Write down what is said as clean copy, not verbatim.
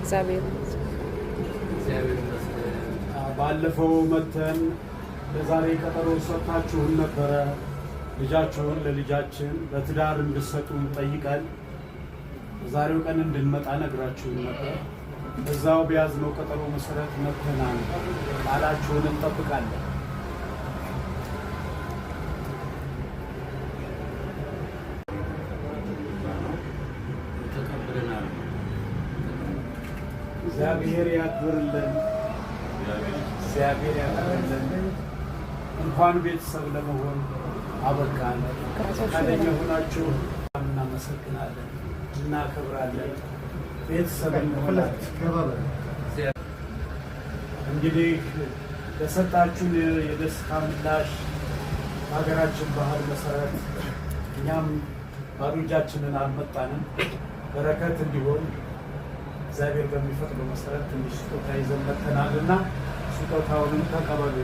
እግዚአብሔር ባለፈው መተን ለዛሬ ቀጠሮ ሰጥታችሁን ነበረ። ልጃችሁን ለልጃችን በትዳር እንድትሰጡን ጠይቀን በዛሬው ቀን እንድንመጣ ነግራችሁን ነበር። እዛው በያዝነው ቀጠሮ መሰረት መተናል። ቃላችሁን እንጠብቃለን። እግዚአብሔር ያክብርልን። እግዚአብሔር ያክብርልን። እንኳን ቤተሰብ ለመሆን አበቃን። ፈቃደኛ ሆናችሁ እናመሰግናለን፣ እናከብራለን። ቤተሰብ እንሆናለን። እንግዲህ ለሰጣችሁን የደስታ ምላሽ በሀገራችን ባህል መሰረት እኛም ባዶ እጃችንን አልመጣንም። በረከት እንዲሆን እግዚአብሔር በሚፈቅደው መሰረት ትንሽ ስጦታ ይዘን መጥተናልና ስጦታውንም ተቀበሉ።